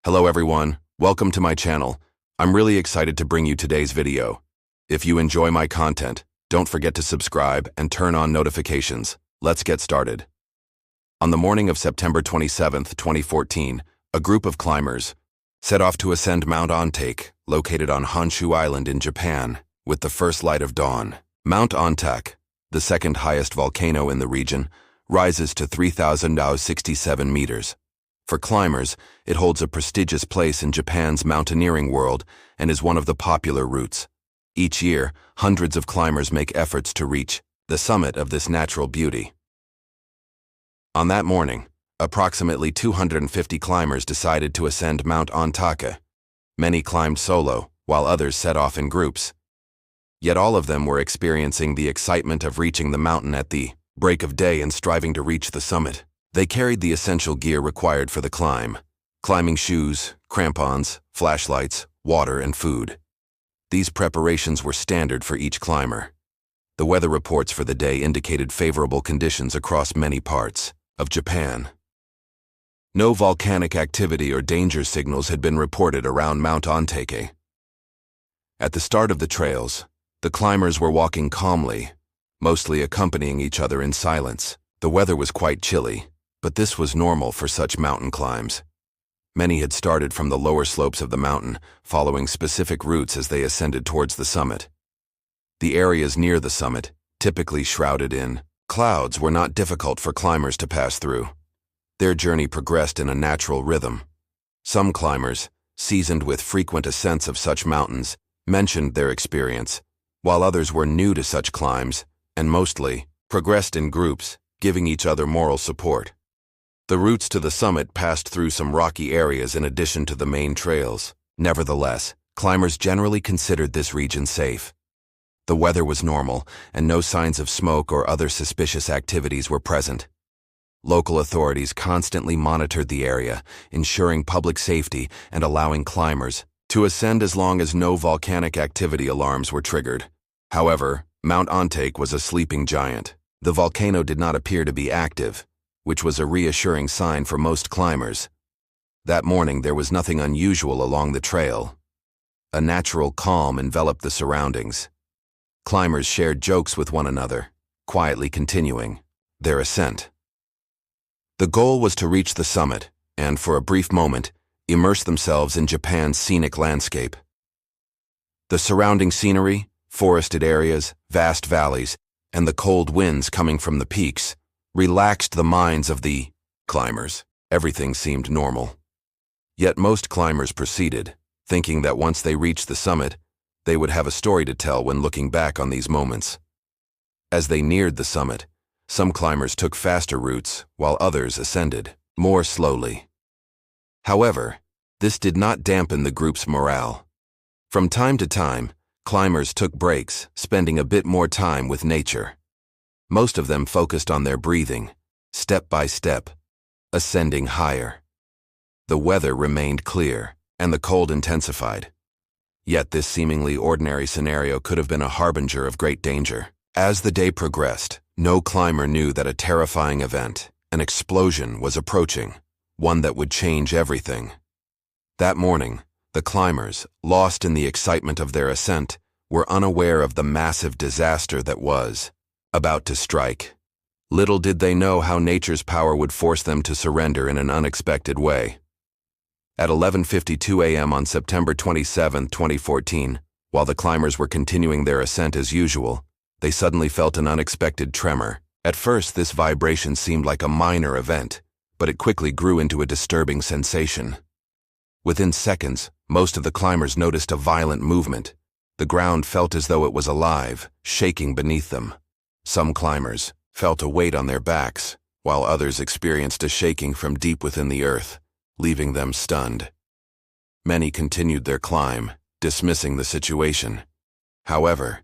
Hello everyone, welcome to my channel. I'm really excited to bring you today's video. If you enjoy my content, don't forget to subscribe and turn on notifications. Let's get started. On the morning of September 27, 2014, a group of climbers set off to ascend Mount Ontake, located on Honshu Island in Japan, with the first light of dawn. Mount Ontake, the second highest volcano in the region, rises to 3,067 meters. For climbers, it holds a prestigious place in Japan's mountaineering world and is one of the popular routes. Each year, hundreds of climbers make efforts to reach the summit of this natural beauty. On that morning, approximately 250 climbers decided to ascend Mount Ontake. Many climbed solo, while others set off in groups. Yet all of them were experiencing the excitement of reaching the mountain at the break of day and striving to reach the summit. They carried the essential gear required for the climb: climbing shoes, crampons, flashlights, water, and food. These preparations were standard for each climber. The weather reports for the day indicated favorable conditions across many parts of Japan. No volcanic activity or danger signals had been reported around Mount Ontake. At the start of the trails, the climbers were walking calmly, mostly accompanying each other in silence. The weather was quite chilly, but this was normal for such mountain climbs. Many had started from the lower slopes of the mountain, following specific routes as they ascended towards the summit. The areas near the summit, typically shrouded in clouds, were not difficult for climbers to pass through. Their journey progressed in a natural rhythm. Some climbers, seasoned with frequent ascents of such mountains, mentioned their experience, while others were new to such climbs and mostly progressed in groups, giving each other moral support. The routes to the summit passed through some rocky areas in addition to the main trails. Nevertheless, climbers generally considered this region safe. The weather was normal, and no signs of smoke or other suspicious activities were present. Local authorities constantly monitored the area, ensuring public safety and allowing climbers to ascend as long as no volcanic activity alarms were triggered. However, Mount Ontake was a sleeping giant. The volcano did not appear to be active, which was a reassuring sign for most climbers. That morning there was nothing unusual along the trail. A natural calm enveloped the surroundings. Climbers shared jokes with one another, quietly continuing their ascent. The goal was to reach the summit and, for a brief moment, immerse themselves in Japan's scenic landscape. The surrounding scenery, forested areas, vast valleys, and the cold winds coming from the peaks relaxed the minds of the climbers. Everything seemed normal. Yet most climbers proceeded, thinking that once they reached the summit, they would have a story to tell when looking back on these moments. As they neared the summit, some climbers took faster routes, while others ascended more slowly. However, this did not dampen the group's morale. From time to time, climbers took breaks, spending a bit more time with nature. Most of them focused on their breathing, step by step, ascending higher. The weather remained clear, and the cold intensified. Yet this seemingly ordinary scenario could have been a harbinger of great danger. As the day progressed, no climber knew that a terrifying event, an explosion, was approaching, one that would change everything. That morning, the climbers, lost in the excitement of their ascent, were unaware of the massive disaster that was about to strike. Little did they know how nature's power would force them to surrender in an unexpected way. At 11:52 a.m. on September 27, 2014, while the climbers were continuing their ascent as usual, they suddenly felt an unexpected tremor. At first, this vibration seemed like a minor event, but it quickly grew into a disturbing sensation. Within seconds, most of the climbers noticed a violent movement. The ground felt as though it was alive, shaking beneath them. Some climbers felt a weight on their backs, while others experienced a shaking from deep within the earth, leaving them stunned. Many continued their climb, dismissing the situation. However,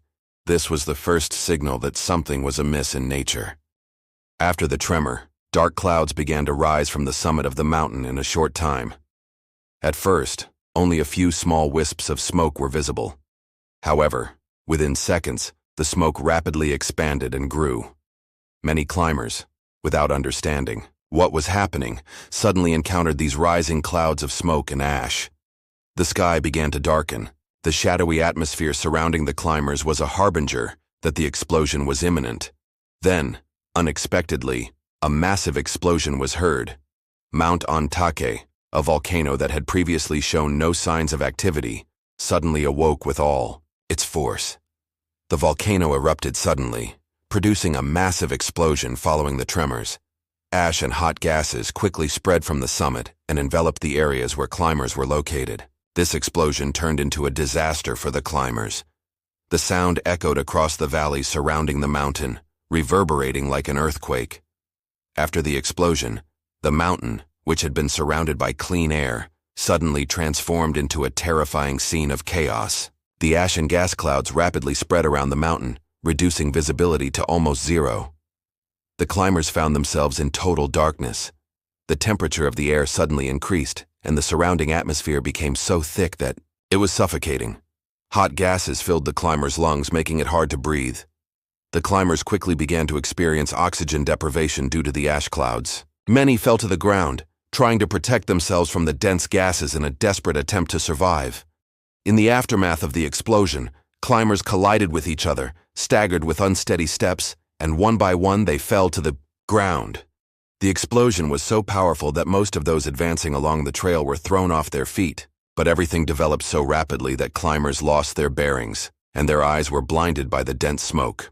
this was the first signal that something was amiss in nature. After the tremor, dark clouds began to rise from the summit of the mountain in a short time. At first, only a few small wisps of smoke were visible. However, within seconds, the smoke rapidly expanded and grew. Many climbers, without understanding what was happening, suddenly encountered these rising clouds of smoke and ash. The sky began to darken. The shadowy atmosphere surrounding the climbers was a harbinger that the explosion was imminent. Then, unexpectedly, a massive explosion was heard. Mount Ontake, a volcano that had previously shown no signs of activity, suddenly awoke with all its force. The volcano erupted suddenly, producing a massive explosion following the tremors. Ash and hot gases quickly spread from the summit and enveloped the areas where climbers were located. This explosion turned into a disaster for the climbers. The sound echoed across the valley surrounding the mountain, reverberating like an earthquake. After the explosion, the mountain, which had been surrounded by clean air, suddenly transformed into a terrifying scene of chaos. The ash and gas clouds rapidly spread around the mountain, reducing visibility to almost zero. The climbers found themselves in total darkness. The temperature of the air suddenly increased, and the surrounding atmosphere became so thick that it was suffocating. Hot gases filled the climbers' lungs, making it hard to breathe. The climbers quickly began to experience oxygen deprivation due to the ash clouds. Many fell to the ground, trying to protect themselves from the dense gases in a desperate attempt to survive. In the aftermath of the explosion, climbers collided with each other, staggered with unsteady steps, and one by one they fell to the ground. The explosion was so powerful that most of those advancing along the trail were thrown off their feet, but everything developed so rapidly that climbers lost their bearings, and their eyes were blinded by the dense smoke.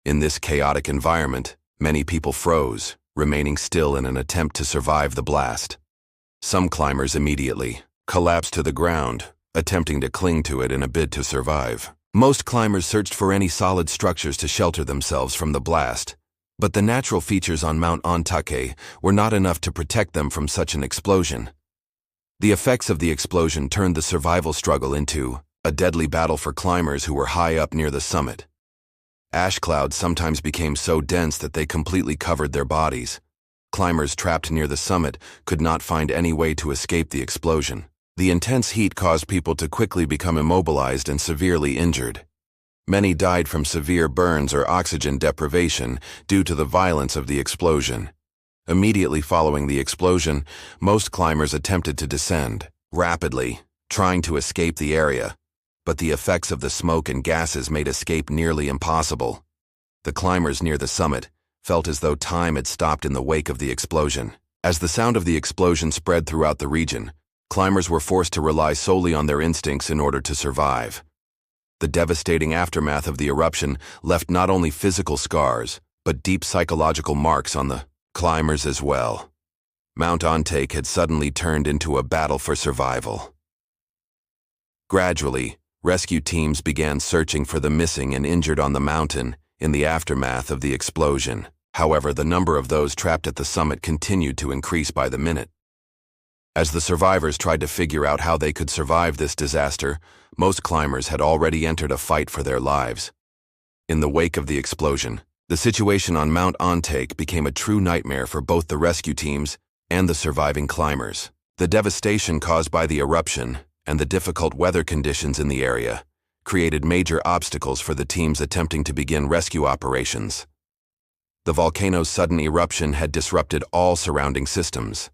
In this chaotic environment, many people froze, remaining still in an attempt to survive the blast. Some climbers immediately collapsed to the ground, attempting to cling to it in a bid to survive. Most climbers searched for any solid structures to shelter themselves from the blast, but the natural features on Mount Ontake were not enough to protect them from such an explosion. The effects of the explosion turned the survival struggle into a deadly battle for climbers who were high up near the summit. Ash clouds sometimes became so dense that they completely covered their bodies. Climbers trapped near the summit could not find any way to escape the explosion. The intense heat caused people to quickly become immobilized and severely injured. Many died from severe burns or oxygen deprivation due to the violence of the explosion. Immediately following the explosion, most climbers attempted to descend rapidly, trying to escape the area, but the effects of the smoke and gases made escape nearly impossible. The climbers near the summit felt as though time had stopped in the wake of the explosion. As the sound of the explosion spread throughout the region, climbers were forced to rely solely on their instincts in order to survive. The devastating aftermath of the eruption left not only physical scars, but deep psychological marks on the climbers as well. Mount Ontake had suddenly turned into a battle for survival. Gradually, rescue teams began searching for the missing and injured on the mountain in the aftermath of the explosion. However, the number of those trapped at the summit continued to increase by the minute. As the survivors tried to figure out how they could survive this disaster, most climbers had already entered a fight for their lives. In the wake of the explosion, the situation on Mount Ontake became a true nightmare for both the rescue teams and the surviving climbers. The devastation caused by the eruption and the difficult weather conditions in the area created major obstacles for the teams attempting to begin rescue operations. The volcano's sudden eruption had disrupted all surrounding systems.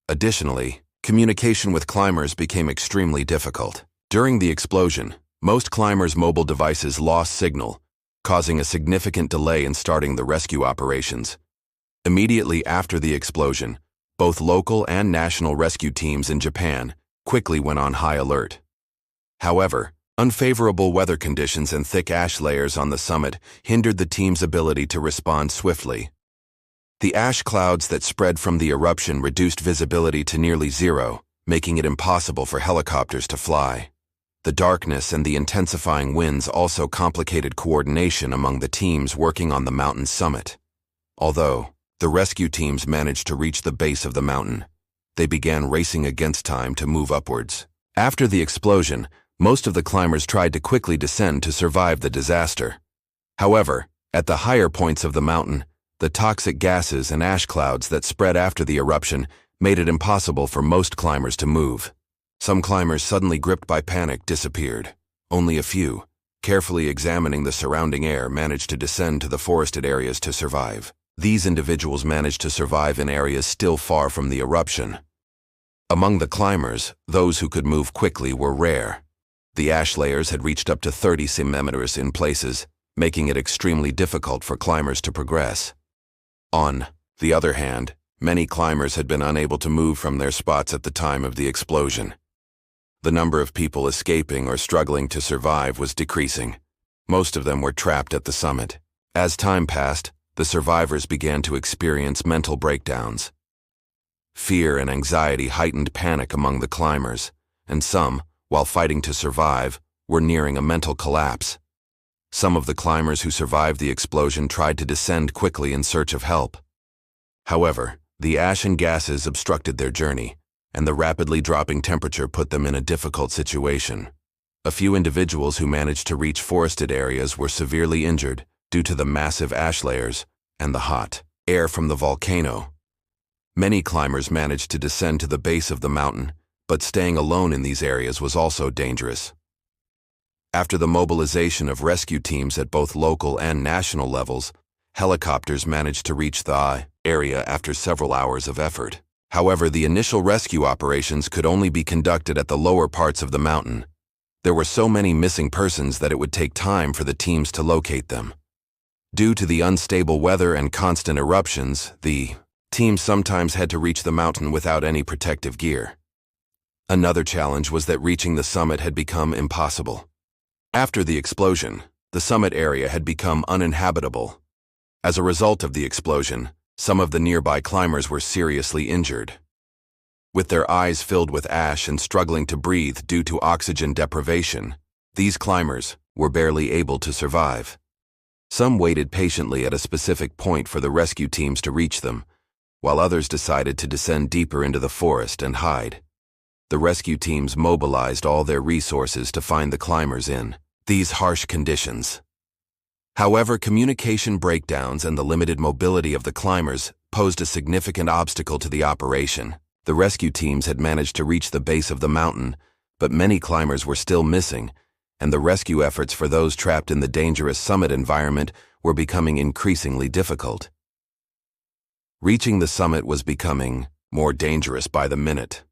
Additionally, communication with climbers became extremely difficult. During the explosion, most climbers' mobile devices lost signal, causing a significant delay in starting the rescue operations. Immediately after the explosion, both local and national rescue teams in Japan quickly went on high alert. However, unfavorable weather conditions and thick ash layers on the summit hindered the team's ability to respond swiftly. The ash clouds that spread from the eruption reduced visibility to nearly zero, making it impossible for helicopters to fly. The darkness and the intensifying winds also complicated coordination among the teams working on the mountain's summit. Although the rescue teams managed to reach the base of the mountain, they began racing against time to move upwards. After the explosion, most of the climbers tried to quickly descend to survive the disaster. However, at the higher points of the mountain, the toxic gases and ash clouds that spread after the eruption made it impossible for most climbers to move. Some climbers, suddenly gripped by panic, disappeared. Only a few, carefully examining the surrounding air, managed to descend to the forested areas to survive. These individuals managed to survive in areas still far from the eruption. Among the climbers, those who could move quickly were rare. The ash layers had reached up to 30 centimeters in places, making it extremely difficult for climbers to progress. On the other hand, many climbers had been unable to move from their spots at the time of the explosion. The number of people escaping or struggling to survive was decreasing. Most of them were trapped at the summit. As time passed, the survivors began to experience mental breakdowns. Fear and anxiety heightened panic among the climbers, and some, while fighting to survive, were nearing a mental collapse. Some of the climbers who survived the explosion tried to descend quickly in search of help. However, the ash and gases obstructed their journey, and the rapidly dropping temperature put them in a difficult situation. A few individuals who managed to reach forested areas were severely injured due to the massive ash layers and the hot air from the volcano. Many climbers managed to descend to the base of the mountain, but staying alone in these areas was also dangerous. After the mobilization of rescue teams at both local and national levels, helicopters managed to reach the area after several hours of effort. However, the initial rescue operations could only be conducted at the lower parts of the mountain. There were so many missing persons that it would take time for the teams to locate them. Due to the unstable weather and constant eruptions, the teams sometimes had to reach the mountain without any protective gear. Another challenge was that reaching the summit had become impossible. After the explosion, the summit area had become uninhabitable. As a result of the explosion, some of the nearby climbers were seriously injured. With their eyes filled with ash and struggling to breathe due to oxygen deprivation, these climbers were barely able to survive. Some waited patiently at a specific point for the rescue teams to reach them, while others decided to descend deeper into the forest and hide. The rescue teams mobilized all their resources to find the climbers in these harsh conditions. However, communication breakdowns and the limited mobility of the climbers posed a significant obstacle to the operation. The rescue teams had managed to reach the base of the mountain, but many climbers were still missing, and the rescue efforts for those trapped in the dangerous summit environment were becoming increasingly difficult. Reaching the summit was becoming more dangerous by the minute.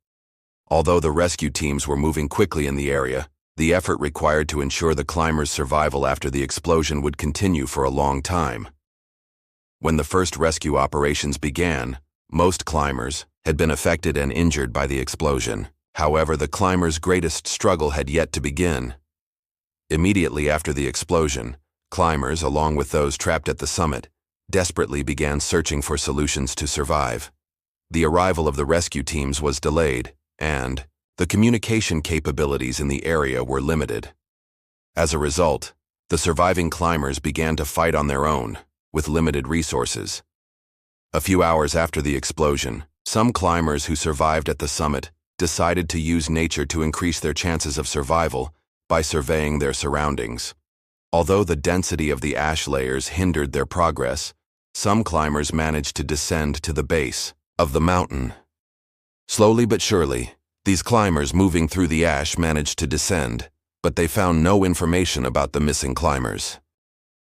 Although the rescue teams were moving quickly in the area, the effort required to ensure the climbers' survival after the explosion would continue for a long time. When the first rescue operations began, most climbers had been affected and injured by the explosion. However, the climbers' greatest struggle had yet to begin. Immediately after the explosion, climbers, along with those trapped at the summit, desperately began searching for solutions to survive. The arrival of the rescue teams was delayed, and the communication capabilities in the area were limited. As a result, the surviving climbers began to fight on their own, with limited resources. A few hours after the explosion, some climbers who survived at the summit decided to use nature to increase their chances of survival by surveying their surroundings. Although the density of the ash layers hindered their progress, some climbers managed to descend to the base of the mountain. Slowly but surely, these climbers moving through the ash managed to descend, but they found no information about the missing climbers.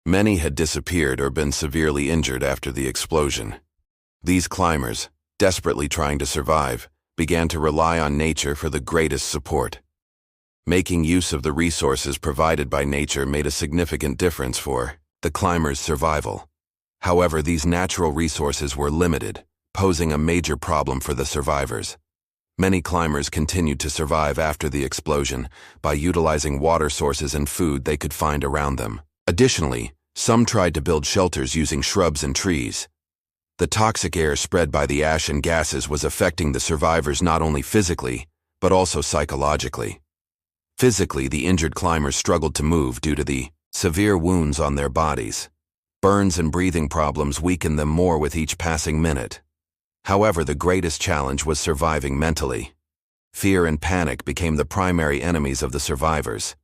Many had disappeared or been severely injured after the explosion. These climbers, desperately trying to survive, began to rely on nature for the greatest support. Making use of the resources provided by nature made a significant difference for the climbers' survival. However, these natural resources were limited, posing a major problem for the survivors. Many climbers continued to survive after the explosion by utilizing water sources and food they could find around them. Additionally, some tried to build shelters using shrubs and trees. The toxic air spread by the ash and gases was affecting the survivors not only physically, but also psychologically. Physically, the injured climbers struggled to move due to the severe wounds on their bodies. Burns and breathing problems weakened them more with each passing minute. However, the greatest challenge was surviving mentally. Fear and panic became the primary enemies of the survivors.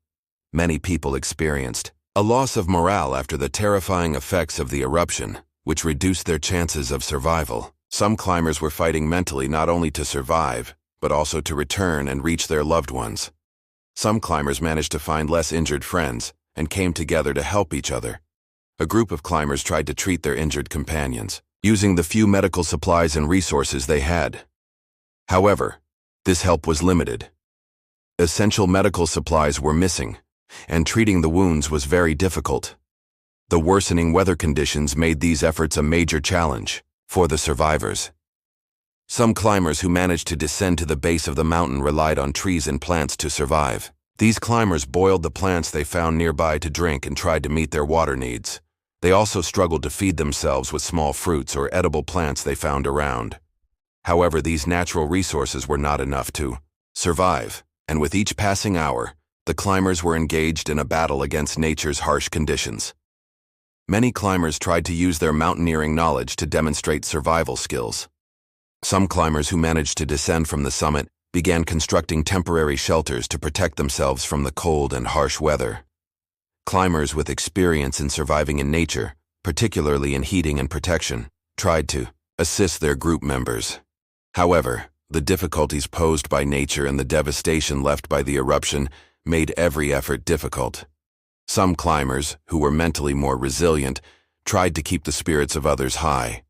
Many people experienced a loss of morale after the terrifying effects of the eruption, which reduced their chances of survival. Some climbers were fighting mentally not only to survive, but also to return and reach their loved ones. Some climbers managed to find less injured friends and came together to help each other. A group of climbers tried to treat their injured companions, using the few medical supplies and resources they had. However, this help was limited. Essential medical supplies were missing, and treating the wounds was very difficult. The worsening weather conditions made these efforts a major challenge for the survivors. Some climbers who managed to descend to the base of the mountain relied on trees and plants to survive. These climbers boiled the plants they found nearby to drink and tried to meet their water needs. They also struggled to feed themselves with small fruits or edible plants they found around. However, these natural resources were not enough to survive, and with each passing hour, the climbers were engaged in a battle against nature's harsh conditions. Many climbers tried to use their mountaineering knowledge to demonstrate survival skills. Some climbers who managed to descend from the summit began constructing temporary shelters to protect themselves from the cold and harsh weather. Climbers with experience in surviving in nature, particularly in heating and protection, tried to assist their group members. However, the difficulties posed by nature and the devastation left by the eruption made every effort difficult. Some climbers, who were mentally more resilient, tried to keep the spirits of others high.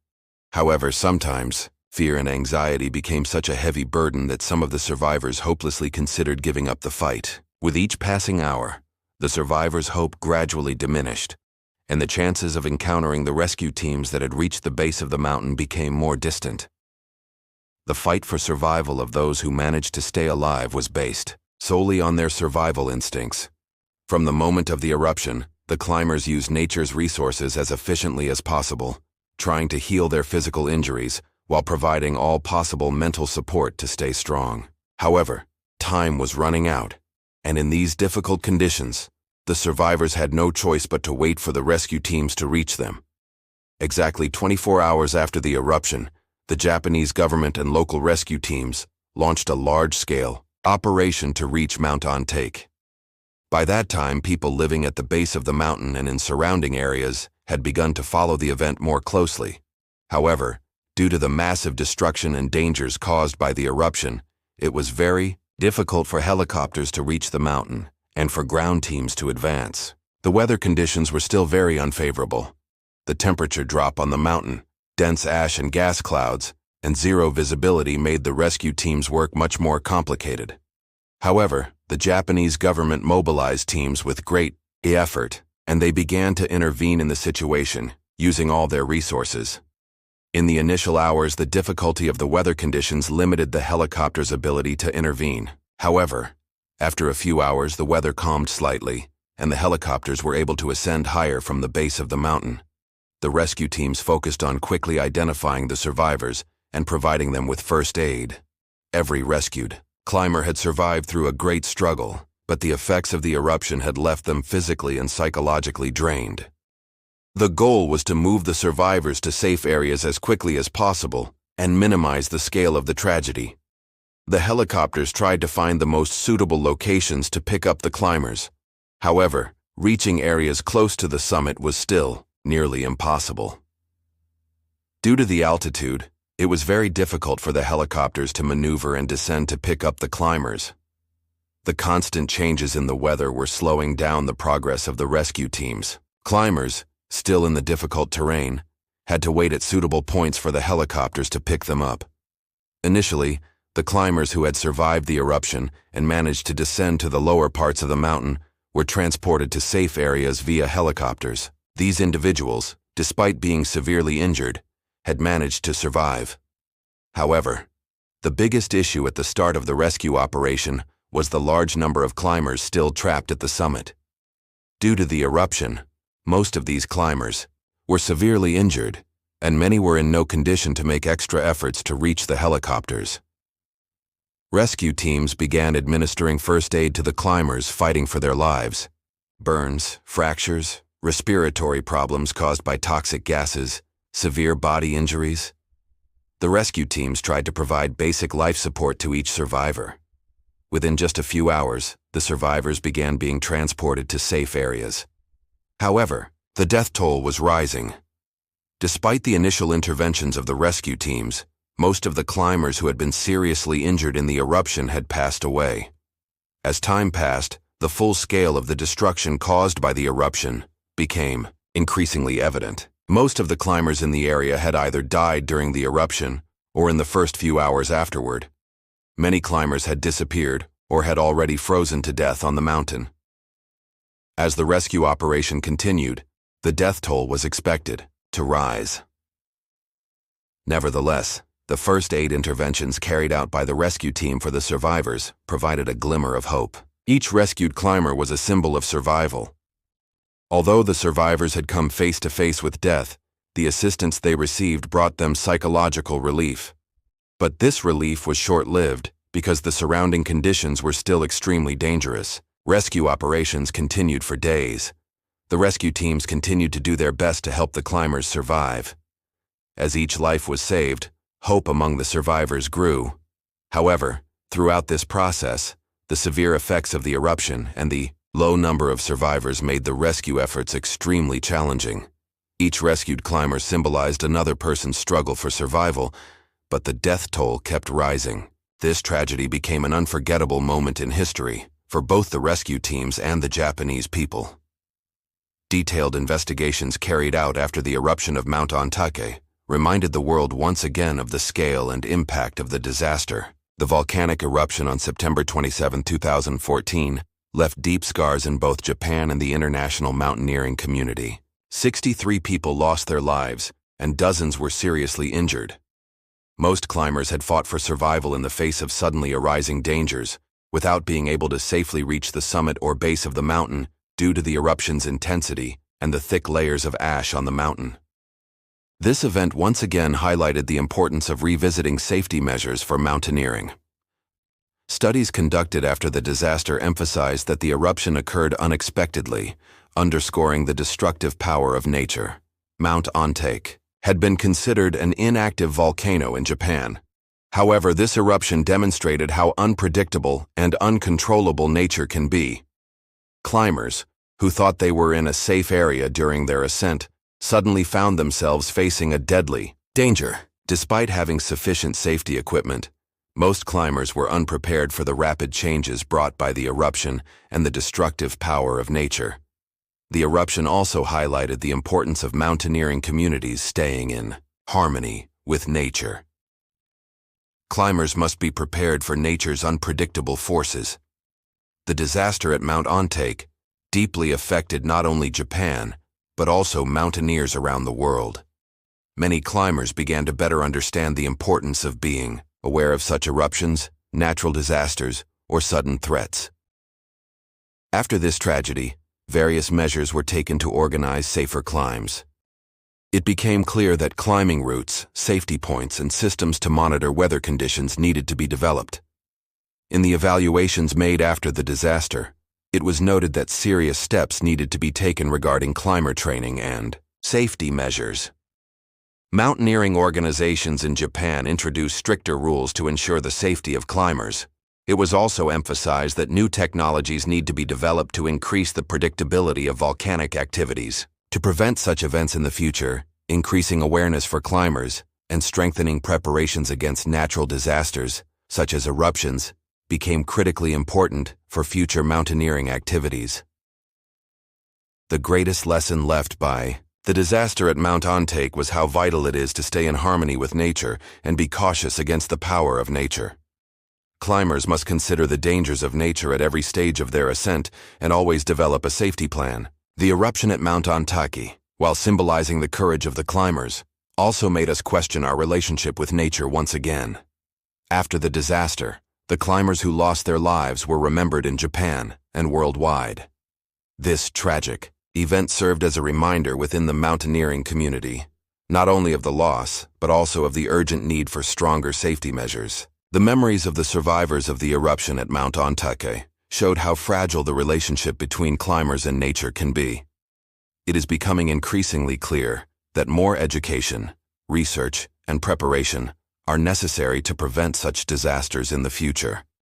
However, sometimes, fear and anxiety became such a heavy burden that some of the survivors hopelessly considered giving up the fight. With each passing hour, the survivors' hope gradually diminished, and the chances of encountering the rescue teams that had reached the base of the mountain became more distant. The fight for survival of those who managed to stay alive was based solely on their survival instincts. From the moment of the eruption, the climbers used nature's resources as efficiently as possible, trying to heal their physical injuries while providing all possible mental support to stay strong. However, time was running out, and in these difficult conditions, the survivors had no choice but to wait for the rescue teams to reach them. Exactly 24 hours after the eruption, the Japanese government and local rescue teams launched a large-scale operation to reach Mount Ontake. By that time, people living at the base of the mountain and in surrounding areas had begun to follow the event more closely. However, due to the massive destruction and dangers caused by the eruption, it was very difficult for helicopters to reach the mountain and for ground teams to advance. The weather conditions were still very unfavorable. The temperature drop on the mountain, dense ash and gas clouds, and zero visibility made the rescue teams' work much more complicated. However, the Japanese government mobilized teams with great effort, and they began to intervene in the situation, using all their resources. In the initial hours, the difficulty of the weather conditions limited the helicopter's ability to intervene. However, after a few hours, the weather calmed slightly, and the helicopters were able to ascend higher from the base of the mountain. The rescue teams focused on quickly identifying the survivors and providing them with first aid. Every rescued climber had survived through a great struggle, but the effects of the eruption had left them physically and psychologically drained. The goal was to move the survivors to safe areas as quickly as possible and minimize the scale of the tragedy. The helicopters tried to find the most suitable locations to pick up the climbers. However, reaching areas close to the summit was still nearly impossible. Due to the altitude, it was very difficult for the helicopters to maneuver and descend to pick up the climbers. The constant changes in the weather were slowing down the progress of the rescue teams. Climbers, still in the difficult terrain, had to wait at suitable points for the helicopters to pick them up. Initially, the climbers who had survived the eruption and managed to descend to the lower parts of the mountain were transported to safe areas via helicopters. These individuals, despite being severely injured, had managed to survive. However, the biggest issue at the start of the rescue operation was the large number of climbers still trapped at the summit. Due to the eruption, most of these climbers were severely injured, and many were in no condition to make extra efforts to reach the helicopters. Rescue teams began administering first aid to the climbers fighting for their lives. Burns, fractures, respiratory problems caused by toxic gases, severe body injuries. The rescue teams tried to provide basic life support to each survivor. Within just a few hours, the survivors began being transported to safe areas. However, the death toll was rising. Despite the initial interventions of the rescue teams, most of the climbers who had been seriously injured in the eruption had passed away. As time passed, the full scale of the destruction caused by the eruption became increasingly evident. Most of the climbers in the area had either died during the eruption or in the first few hours afterward. Many climbers had disappeared or had already frozen to death on the mountain. As the rescue operation continued, the death toll was expected to rise. Nevertheless, the first aid interventions carried out by the rescue team for the survivors provided a glimmer of hope. Each rescued climber was a symbol of survival. Although the survivors had come face to face with death, the assistance they received brought them psychological relief. But this relief was short-lived because the surrounding conditions were still extremely dangerous. Rescue operations continued for days. The rescue teams continued to do their best to help the climbers survive. As each life was saved, hope among the survivors grew. However, throughout this process, the severe effects of the eruption and the low number of survivors made the rescue efforts extremely challenging. Each rescued climber symbolized another person's struggle for survival, but the death toll kept rising. This tragedy became an unforgettable moment in history for both the rescue teams and the Japanese people. Detailed investigations carried out after the eruption of Mount Ontake reminded the world once again of the scale and impact of the disaster. The volcanic eruption on September 27, 2014, left deep scars in both Japan and the international mountaineering community. 63 people lost their lives, and dozens were seriously injured. Most climbers had fought for survival in the face of suddenly arising dangers, without being able to safely reach the summit or base of the mountain due to the eruption's intensity and the thick layers of ash on the mountain. This event once again highlighted the importance of revisiting safety measures for mountaineering. Studies conducted after the disaster emphasized that the eruption occurred unexpectedly, underscoring the destructive power of nature. Mount Ontake had been considered an inactive volcano in Japan. However, this eruption demonstrated how unpredictable and uncontrollable nature can be. Climbers, who thought they were in a safe area during their ascent, suddenly found themselves facing a deadly danger. Despite having sufficient safety equipment, most climbers were unprepared for the rapid changes brought by the eruption and the destructive power of nature. The eruption also highlighted the importance of mountaineering communities staying in harmony with nature. Climbers must be prepared for nature's unpredictable forces. The disaster at Mount Ontake deeply affected not only Japan, but also mountaineers around the world. Many climbers began to better understand the importance of being aware of such eruptions, natural disasters, or sudden threats. After this tragedy, various measures were taken to organize safer climbs. It became clear that climbing routes, safety points, and systems to monitor weather conditions needed to be developed. In the evaluations made after the disaster, it was noted that serious steps needed to be taken regarding climber training and safety measures. Mountaineering organizations in Japan introduced stricter rules to ensure the safety of climbers. It was also emphasized that new technologies need to be developed to increase the predictability of volcanic activities. To prevent such events in the future, increasing awareness for climbers and strengthening preparations against natural disasters, such as eruptions, became critically important for future mountaineering activities. The greatest lesson left by the disaster at Mount Ontake was how vital it is to stay in harmony with nature and be cautious against the power of nature. Climbers must consider the dangers of nature at every stage of their ascent and always develop a safety plan. The eruption at Mount Ontake, while symbolizing the courage of the climbers, also made us question our relationship with nature once again. After the disaster, the climbers who lost their lives were remembered in Japan and worldwide. This tragic event served as a reminder within the mountaineering community, not only of the loss, but also of the urgent need for stronger safety measures. The memories of the survivors of the eruption at Mount Ontake showed how fragile the relationship between climbers and nature can be. It is becoming increasingly clear that more education, research, and preparation are necessary to prevent such disasters in the future.